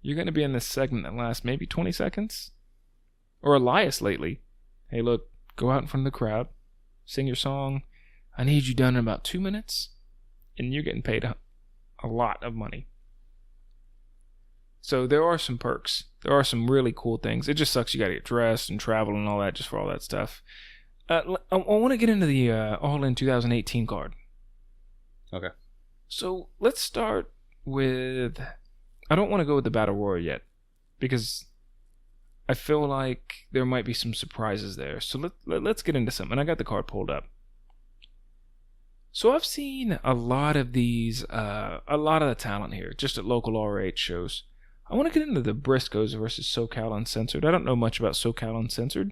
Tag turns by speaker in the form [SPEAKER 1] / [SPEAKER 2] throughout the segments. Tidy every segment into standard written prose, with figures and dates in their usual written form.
[SPEAKER 1] you're going to be in this segment that lasts maybe 20 seconds. Or Elias lately. Hey, look, go out in front of the crowd, sing your song. I need you done in about 2 minutes. And you're getting paid a lot of money. So there are some perks. There are some really cool things. It just sucks you got to get dressed and travel and all that just for all that stuff. I want to get into the All In 2018 card.
[SPEAKER 2] Okay.
[SPEAKER 1] So let's start with... I don't want to go with the Battle Royal yet, because I feel like there might be some surprises there. So let's get into some. And I got the card pulled up. So I've seen a lot of these, a lot of the talent here, just at local ROH shows. I want to get into the Briscoes versus SoCal Uncensored. I don't know much about SoCal Uncensored,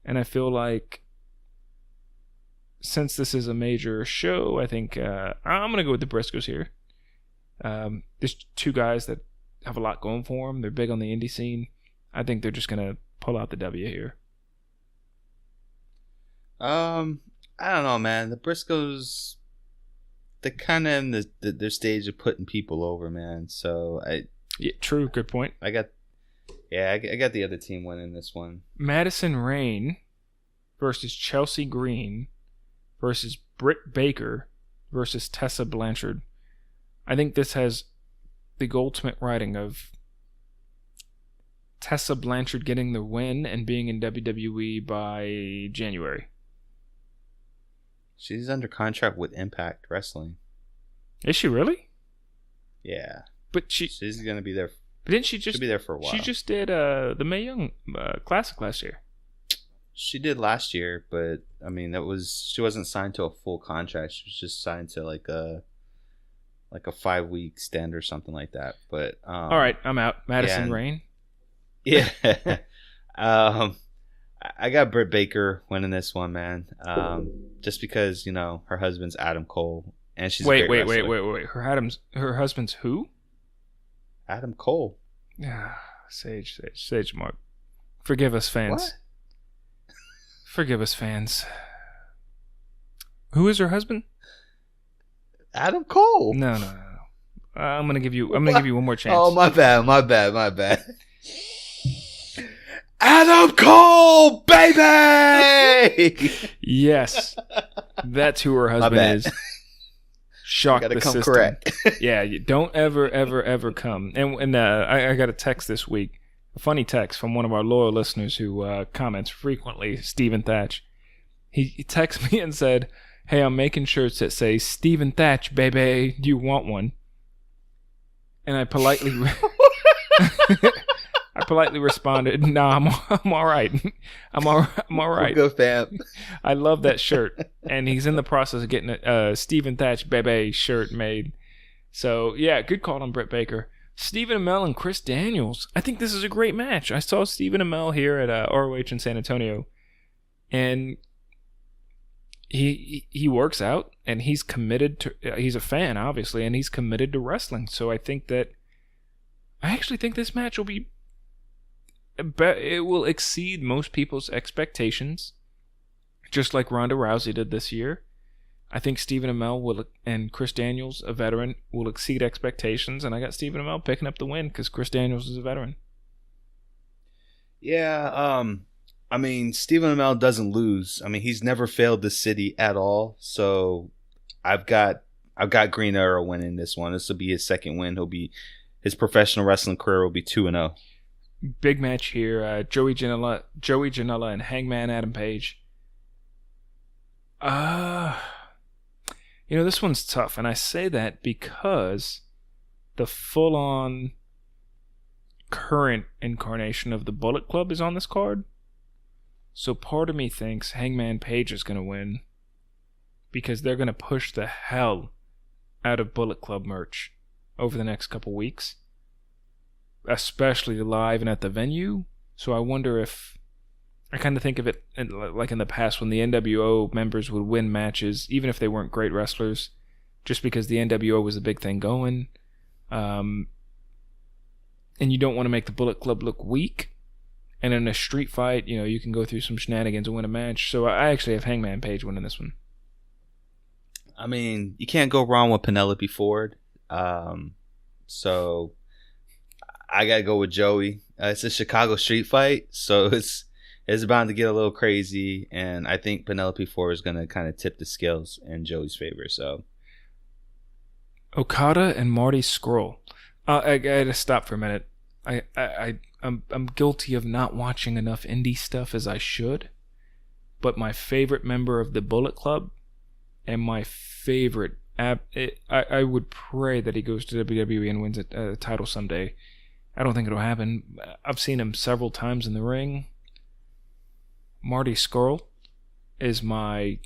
[SPEAKER 1] and I feel like since this is a major show, I think I'm going to go with the Briscoes here. There's two guys that have a lot going for them. They're big on the indie scene. I think they're just going to pull out the W here.
[SPEAKER 2] I don't know, man. The Briscoes, they're kind of in their stage of putting people over, man. So
[SPEAKER 1] yeah, true. Good point.
[SPEAKER 2] I got the other team winning this one.
[SPEAKER 1] Madison Rayne versus Chelsea Green versus Britt Baker versus Tessa Blanchard. I think this has the ultimate writing of Tessa Blanchard getting the win and being in WWE by January.
[SPEAKER 2] She's under contract with Impact Wrestling.
[SPEAKER 1] Is she really?
[SPEAKER 2] Yeah.
[SPEAKER 1] But
[SPEAKER 2] she's going to be there.
[SPEAKER 1] But didn't she just...
[SPEAKER 2] She'll be there for a while.
[SPEAKER 1] She just did the Mae Young Classic last year.
[SPEAKER 2] She did last year, but I mean, she wasn't signed to a full contract. She was just signed to like a 5-week stint or something like that. But
[SPEAKER 1] all right, I'm out. Madison Rayne.
[SPEAKER 2] Yeah. I got Britt Baker winning this one, man. Just because, you know, her husband's Adam Cole, and she's
[SPEAKER 1] wait. Her husband's who?
[SPEAKER 2] Adam Cole.
[SPEAKER 1] Yeah, Sage Mark. Forgive us, fans.
[SPEAKER 2] What?
[SPEAKER 1] Forgive us, fans. Who is her husband?
[SPEAKER 2] Adam Cole.
[SPEAKER 1] No. I'm gonna give you one more chance.
[SPEAKER 2] Oh, my bad. Adam Cole, baby!
[SPEAKER 1] Yes. That's who her husband is. Shock the system. Correct. Yeah, you don't ever come. And I got a text this week, a funny text from one of our loyal listeners who comments frequently, Stephen Thatch. He texted me and said, "Hey, I'm making shirts that say Stephen Thatch, baby. Do you want one?" And I politely responded, "No, I'm all right. I'm all right.
[SPEAKER 2] Go fam."
[SPEAKER 1] I love that shirt, and he's in the process of getting a Stephen Thatch Bebe shirt made. So yeah, good call on Britt Baker. Stephen Amell and Chris Daniels. I think this is a great match. I saw Stephen Amell here at ROH in San Antonio, and he works out, and he's committed to. He's a fan, obviously, and he's committed to wrestling. So I actually think this match will be. It will exceed most people's expectations, just like Ronda Rousey did this year. I think Stephen Amell and Chris Daniels, a veteran, will exceed expectations, and I got Stephen Amell picking up the win because Chris Daniels is a veteran.
[SPEAKER 2] Yeah, I mean, Stephen Amell doesn't lose. I mean, he's never failed the city at all. So I've got Green Arrow winning this one. This will be his second win. His professional wrestling career will be 2-0.
[SPEAKER 1] Big match here. Joey Janela and Hangman Adam Page. This one's tough, and I say that because the full-on current incarnation of the Bullet Club is on this card. So part of me thinks Hangman Page is going to win because they're going to push the hell out of Bullet Club merch over the next couple weeks, especially live and at the venue. So I wonder if I kind of think of it like in the past when the NWO members would win matches, even if they weren't great wrestlers, just because the NWO was the big thing going. And you don't want to make the Bullet Club look weak. And in a street fight, you can go through some shenanigans and win a match. So I actually have Hangman Page winning this one.
[SPEAKER 2] I mean, you can't go wrong with Penelope Ford. So I gotta go with Joey. It's a Chicago street fight, so it's bound to get a little crazy, and I think Penelope Ford is gonna kind of tip the scales in Joey's favor. So
[SPEAKER 1] Okada and Marty Scurll. I gotta stop for a minute. I'm guilty of not watching enough indie stuff as I should, but my favorite member of the Bullet Club and my favorite I would pray that he goes to WWE and wins a title someday. I don't think it'll happen. I've seen him several times in the ring. Marty Scurll is my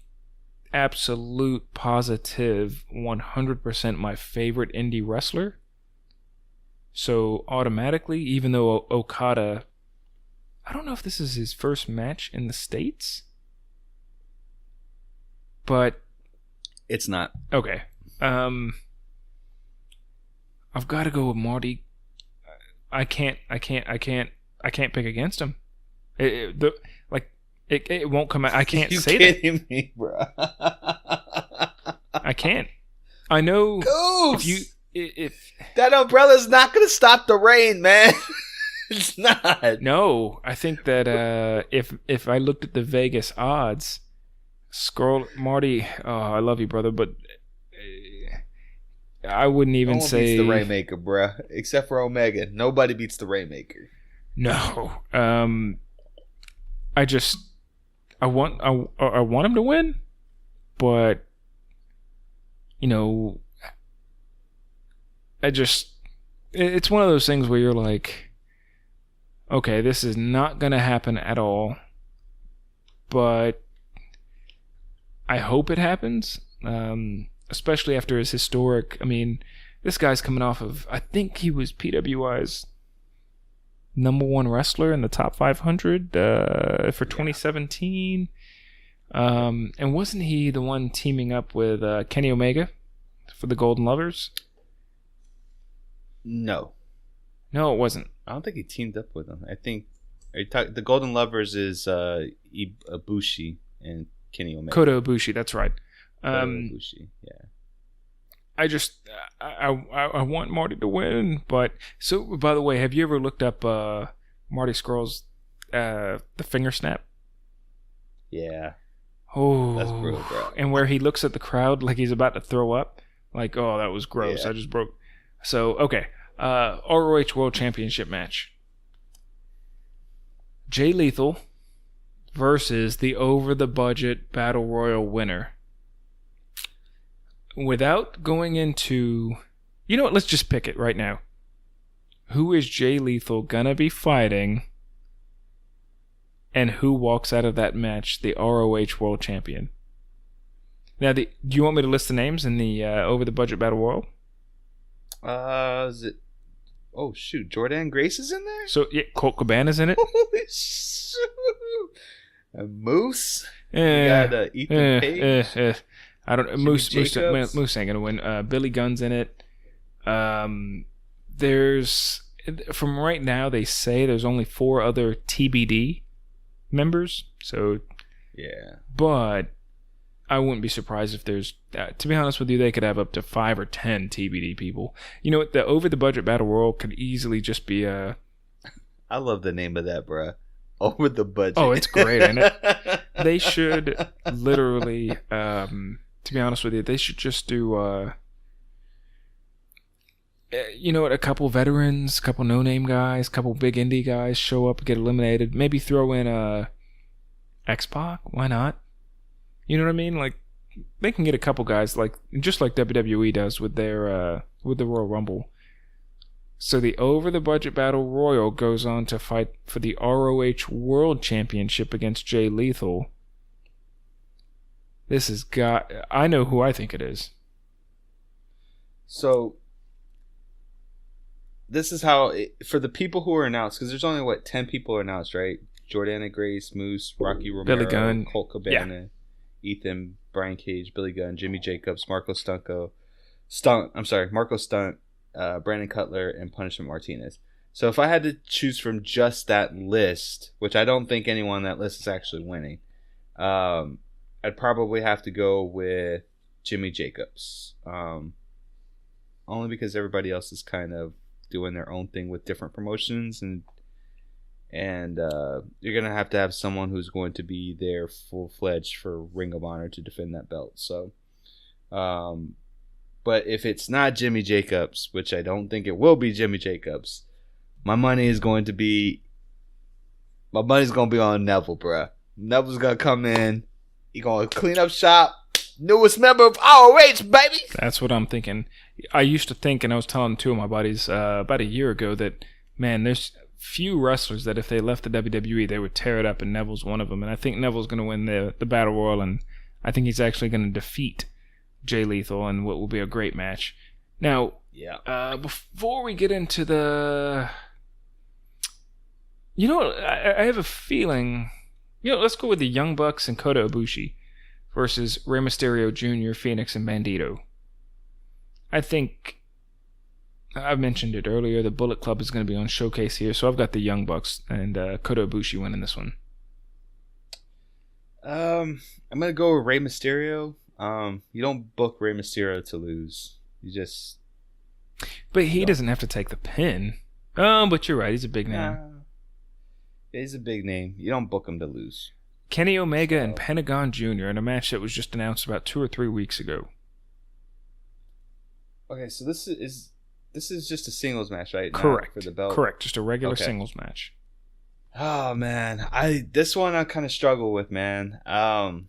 [SPEAKER 1] absolute positive 100% my favorite indie wrestler. So automatically, even though Okada, I don't know if this is his first match in the States, but
[SPEAKER 2] it's not.
[SPEAKER 1] Okay. I've got to go with Marty. I can't pick against him. It won't come out. I can't say that. You kidding me, bro? I can't. I know.
[SPEAKER 2] Goose! If that umbrella's not gonna stop the rain, man. It's not.
[SPEAKER 1] No, I think that if I looked at the Vegas odds, Marty. Oh, I love you, brother, but I wouldn't even say
[SPEAKER 2] beats the Rainmaker, bro. Except for Omega, nobody beats the Rainmaker.
[SPEAKER 1] No. I want him to win, but it's one of those things where you're like, okay, this is not gonna happen at all, but I hope it happens. Especially after his historic. I mean, this guy's coming off of, I think he was PWI's #1 wrestler in the top 500 for 2017. And wasn't he the one teaming up with Kenny Omega for the Golden Lovers?
[SPEAKER 2] No,
[SPEAKER 1] it wasn't.
[SPEAKER 2] I don't think he teamed up with him. I think the Golden Lovers is Ibushi and Kenny Omega.
[SPEAKER 1] Kota Ibushi, that's right.
[SPEAKER 2] Ibushi, yeah.
[SPEAKER 1] I want Marty to win, but so by the way, have you ever looked up Marty Scurll's the finger snap?
[SPEAKER 2] Yeah.
[SPEAKER 1] Oh,
[SPEAKER 2] that's brutal, bro.
[SPEAKER 1] And where he looks at the crowd like he's about to throw up, like, oh, that was gross. Yeah. I just broke. So okay, ROH World Championship match. Jay Lethal versus the over-the-budget Battle Royal winner. Without going into... You know what? Let's just pick it right now. Who is Jay Lethal gonna be fighting? And who walks out of that match the ROH World Champion? Now, do you want me to list the names in the over-the-budget Battle Royal?
[SPEAKER 2] Is it... Oh, shoot. Jordan Grace is in there?
[SPEAKER 1] So, yeah, Colt Cabana's in it.
[SPEAKER 2] Holy shoot. Moose? You got Ethan Page?
[SPEAKER 1] I don't know. Moose ain't gonna win. Billy Gunn's in it. There's, from right now, they say there's only 4 other TBD members. So,
[SPEAKER 2] yeah.
[SPEAKER 1] But I wouldn't be surprised if there's, to be honest with you, they could have up to 5 or 10 TBD people. You know what? The over the budget battle royal could easily just be a.
[SPEAKER 2] I love the name of that, bruh. Over the budget.
[SPEAKER 1] Oh, it's great, isn't it? They should literally, to be honest with you, they should just do, you know what, a couple veterans, a couple no-name guys, a couple big indie guys show up and get eliminated. Maybe throw in X-Pac. Why not? You know what I mean? Like, they can get a couple guys, like just like WWE does with their with the Royal Rumble. So the over-the-budget Battle Royal goes on to fight for the ROH World Championship against Jay Lethal. This has got... I know who I think it is.
[SPEAKER 2] So, this is how... for the people who are announced, because there's only, 10 people are announced, right? Jordana Grace, Moose, Rocky Romero,
[SPEAKER 1] Billy Gunn,
[SPEAKER 2] Colt Cabana, Ethan, Brian Cage, Billy Gunn, Jimmy Jacobs, Marco Stunt, Brandon Cutler, and Punishment Martinez. So if I had to choose from just that list, which I don't think anyone on that list is actually winning, I'd probably have to go with Jimmy Jacobs. Only because everybody else is kind of doing their own thing with different promotions, and you're gonna have to have someone who's going to be there full-fledged for Ring of Honor to defend that belt. So, but if it's not Jimmy Jacobs, which I don't think it will be Jimmy Jacobs, my money's going to be on Neville, bruh. Neville's gonna come in. He gonna clean up shop. Newest member of ROH, baby.
[SPEAKER 1] That's what I'm thinking. I used to think, and I was telling two of my buddies about a year ago that, man, there's few wrestlers that if they left the WWE, they would tear it up, and Neville's one of them. And I think Neville's going to win the Battle Royal, and I think he's actually going to defeat Jay Lethal in what will be a great match. Now, before we get into the... I have a feeling... let's go with the Young Bucks and Kota Ibushi versus Rey Mysterio Jr., Phoenix, and Bandito. I think I've mentioned it earlier. The Bullet Club is going to be on Showcase here, so I've got the Young Bucks and Kota Ibushi winning this one.
[SPEAKER 2] I'm going to go with Rey Mysterio. You don't book Rey Mysterio to lose. You just...
[SPEAKER 1] But he doesn't have to take the pin. But you're right. He's a big name.
[SPEAKER 2] He's a big name. You don't book him to lose.
[SPEAKER 1] Kenny Omega and Pentagon Jr. in a match that was just announced about 2 or 3 weeks ago.
[SPEAKER 2] Okay, so this is just a singles match, right?
[SPEAKER 1] Correct.
[SPEAKER 2] For the belt.
[SPEAKER 1] Correct. Just a regular singles match.
[SPEAKER 2] Oh man, this one I kind of struggle with, man. I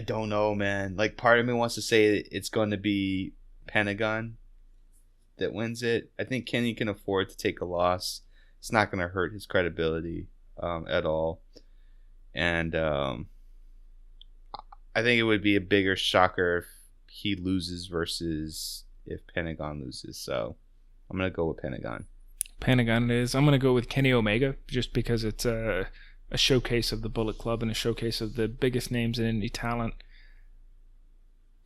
[SPEAKER 2] don't know, man. Like, part of me wants to say it's going to be Pentagon that wins it. I think Kenny can afford to take a loss. It's not going to hurt his credibility at all. And I think it would be a bigger shocker if he loses versus if Pentagon loses. So I'm going to go with Pentagon.
[SPEAKER 1] Pentagon it is. I'm going to go with Kenny Omega just because it's a showcase of the Bullet Club and a showcase of the biggest names in indie talent.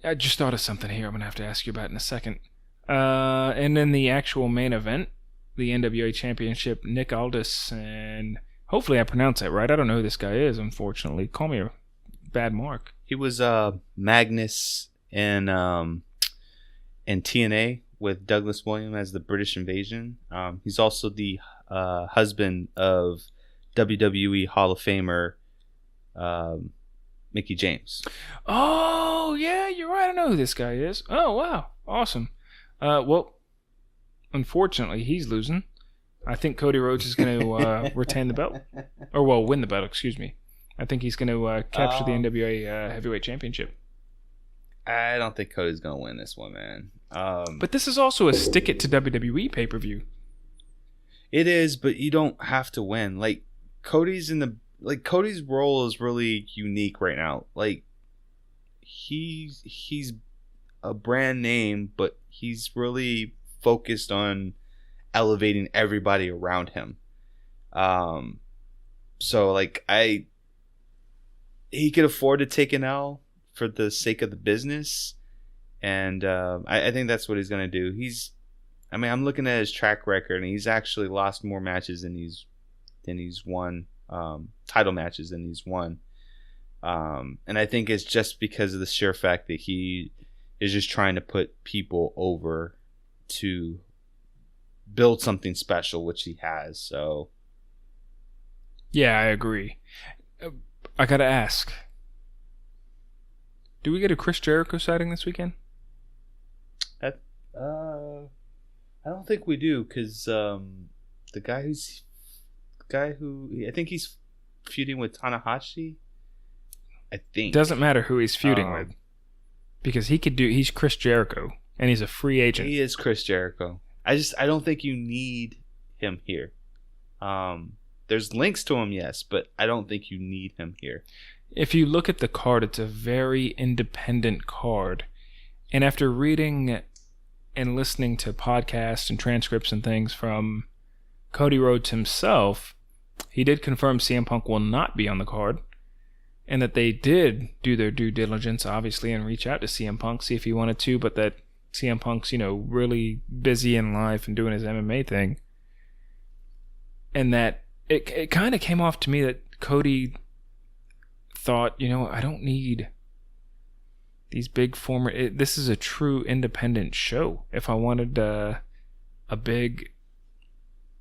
[SPEAKER 1] I just thought of something here I'm going to have to ask you about in a second. And then the actual main event, the NWA Championship, Nick Aldis, and hopefully I pronounce that right. I don't know who this guy is, unfortunately. Call me a bad mark.
[SPEAKER 2] He was Magnus in TNA with Douglas Williams as the British Invasion. He's also the husband of WWE Hall of Famer Mickie James.
[SPEAKER 1] Oh, yeah, you're right. I know who this guy is. Oh, wow. Awesome. Well, unfortunately, he's losing. I think Cody Rhodes is going to retain the belt. Or, well, win the belt, excuse me. I think he's going to capture the NWA Heavyweight Championship.
[SPEAKER 2] I don't think Cody's going to win this one, man.
[SPEAKER 1] But this is also a stick it to WWE pay-per-view.
[SPEAKER 2] It is, but you don't have to win. Like, Cody's role is really unique right now. Like, he's a brand name, but he's really focused on elevating everybody around him. So like he could afford to take an L for the sake of the business, and I think that's what he's gonna do. I'm looking at his track record, and he's actually lost more matches than he's won, title matches than he's won. And I think it's just because of the sheer fact that he is just trying to put people over to build something special, which he has. So,
[SPEAKER 1] yeah, I agree. I gotta ask: do we get a Chris Jericho sighting this weekend?
[SPEAKER 2] I don't think we do, because the guy who I think he's feuding with Tanahashi. I think
[SPEAKER 1] doesn't matter who he's feuding with, because he's Chris Jericho and he's a free agent.
[SPEAKER 2] He is Chris Jericho. I don't think you need him here. There's links to him, yes, but I don't think you need him here.
[SPEAKER 1] If you look at the card, it's a very independent card. And after reading and listening to podcasts and transcripts and things from Cody Rhodes himself, he did confirm CM Punk will not be on the card, and that they did do their due diligence, obviously, and reach out to CM Punk, see if he wanted to, but that CM Punk's, really busy in life and doing his MMA thing. And that it kind of came off to me that Cody thought, I don't need these big this is a true independent show. If I wanted a big,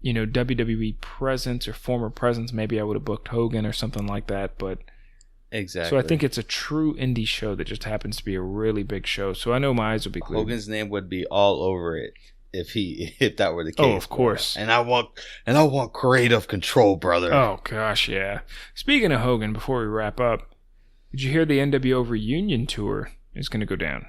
[SPEAKER 1] WWE presence or former presence, maybe I would have booked Hogan or something like that. But
[SPEAKER 2] exactly.
[SPEAKER 1] So I think it's a true indie show that just happens to be a really big show. So I know my eyes would be glued.
[SPEAKER 2] Hogan's name would be all over it if that were the case.
[SPEAKER 1] Oh, of course.
[SPEAKER 2] And I want creative control, brother.
[SPEAKER 1] Oh gosh, yeah. Speaking of Hogan, before we wrap up, did you hear the NWO reunion tour is going to go down?